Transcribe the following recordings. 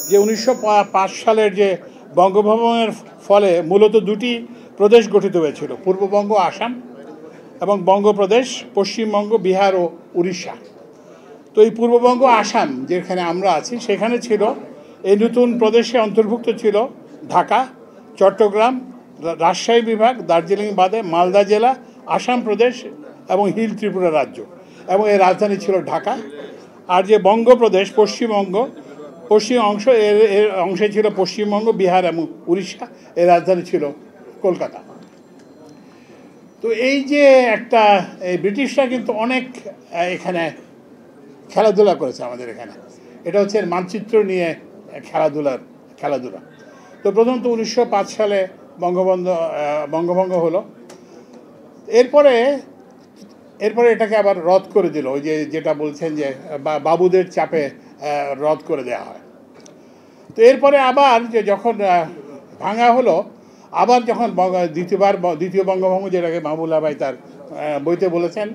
যে 1905 সালের যে বঙ্গভঙ্গের ফলে মূলত দুটি প্রদেশ গঠিত হয়েছিল, পূর্ববঙ্গ আসাম এবং বঙ্গপ্রদেশ, পশ্চিমবঙ্গ, বিহার ও উড়িষ্যা। তো এই পূর্ববঙ্গ আসাম যেখানে আমরা আছি সেখানে ছিল, এই নতুন প্রদেশে অন্তর্ভুক্ত ছিল ঢাকা, চট্টগ্রাম, রাজশাহী বিভাগ, দার্জিলিং বাদে মালদা জেলা, আসাম প্রদেশ এবং হিল ত্রিপুরা রাজ্য, এবং এর রাজধানী ছিল ঢাকা। আর যে বঙ্গপ্রদেশ পশ্চিম অংশ, এর অংশে ছিল পশ্চিমবঙ্গ, বিহার এবং উড়িষ্যা, এর রাজধানী ছিল কলকাতা। তো এই যে একটা, এই ব্রিটিশরা কিন্তু অনেক এখানে খেলাধুলা করেছে আমাদের এখানে। এটা হচ্ছে মানচিত্র নিয়ে খেলাধুলা। তো প্রথমত 1905 সালে বঙ্গভঙ্গ হলো। এরপরে এটাকে আবার রদ করে দিল, ওই যেটা বলছেন যে বাবুদের চাপে রদ করে দেওয়া হয়। তো এরপরে আবার যে যখন ভাঙা হলো, আবার যখন দ্বিতীয় বঙ্গভঙ্গ, যেটাকে মাহবুবুল্লাহ ভাই তার বইতে বলেছেন,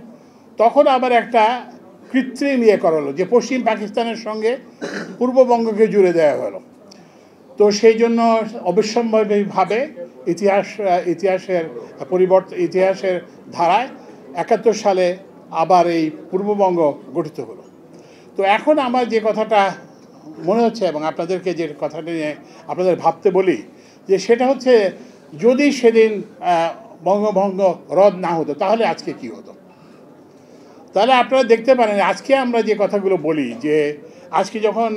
তখন আবার একটা কৃত্রিম করা হলো, যে পশ্চিম পাকিস্তানের সঙ্গে পূর্ববঙ্গকে জুড়ে দেওয়া হলো। তো সেই জন্য অবশ্যম্ভাবীভাবে ইতিহাসের ধারায় 71 সালে আবার এই পূর্ববঙ্গ গঠিত হলো। তো এখন আমার যে কথাটা মনে হচ্ছে, এবং আপনাদেরকে যে কথাটা নিয়ে আপনাদের ভাবতে বলি, যে সেটা হচ্ছে, যদি সেদিন বঙ্গভঙ্গ রদ না হতো তাহলে আজকে কি হতো। তাহলে আপনারা দেখতে পারেন, আজকে আমরা যে কথাগুলো বলি, যে আজকে যখন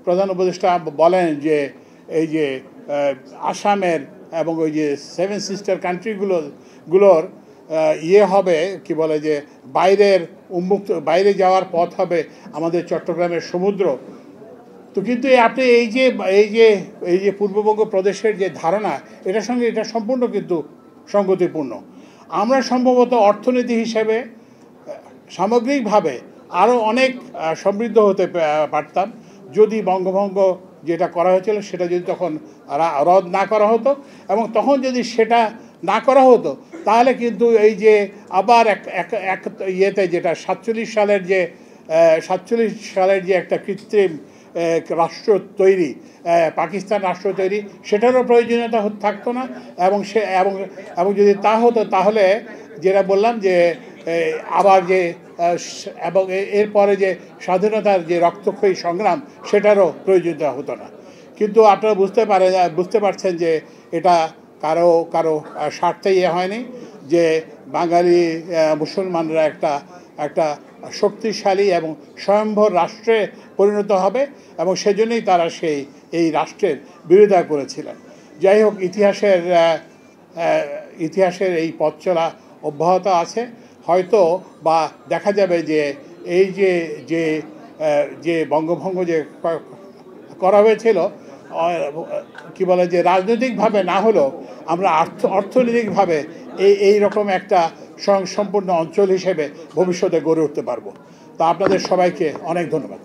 প্রধান উপদেষ্টা বলেন যে এই যে আসামের এবং ওই যে 7 সিস্টার কান্ট্রিগুলোর হবে, কি বলে, যে বাইরে যাওয়ার পথ হবে আমাদের চট্টগ্রামের সমুদ্র। তো কিন্তু আপনি এই যে পূর্ববঙ্গ প্রদেশের যে ধারণা, এটার সঙ্গে এটা সম্পূর্ণ কিন্তু সঙ্গতিপূর্ণ। আমরা সম্ভবত অর্থনীতি হিসেবে সামগ্রিকভাবে আরও অনেক সমৃদ্ধ হতে পারতাম, যদি বঙ্গভঙ্গ যেটা করা হয়েছিল সেটা যদি তখন রদ না করা হতো। এবং তখন যদি সেটা না করা হতো, তাহলে কিন্তু এই যে আবার এক যেটা 47 সালের যে একটা কৃত্রিম রাষ্ট্র তৈরি, পাকিস্তান রাষ্ট্র তৈরি, সেটারও প্রয়োজনীয়তা থাকতো না। এবং যদি তা হতো, তাহলে যেটা বললাম যে আবার এবং এরপরে যে স্বাধীনতার যে রক্তক্ষয়ী সংগ্রাম, সেটারও প্রয়োজনীয়তা হতো না। কিন্তু আপনারা বুঝতে পারছেন যে এটা কারো স্বার্থে হয়নি, যে বাঙালি মুসলমানরা একটা শক্তিশালী এবং স্বয়ম্ভর রাষ্ট্রে পরিণত হবে, এবং সেজন্যই তারা এই রাষ্ট্রের বিরোধিতা করেছিলেন। যাই হোক, ইতিহাসের এই পথ চলা অব্যাহত আছে। হয়তো বা দেখা যাবে যে এই যে বঙ্গভঙ্গ যে করা হয়েছিল, কি বলে, যে রাজনৈতিকভাবে না হলেও আমরা অর্থনৈতিকভাবে এই রকম একটা স্বয়ংসম্পূর্ণ অঞ্চল হিসেবে ভবিষ্যতে গড়ে উঠতে পারবো। তা আপনাদের সবাইকে অনেক ধন্যবাদ।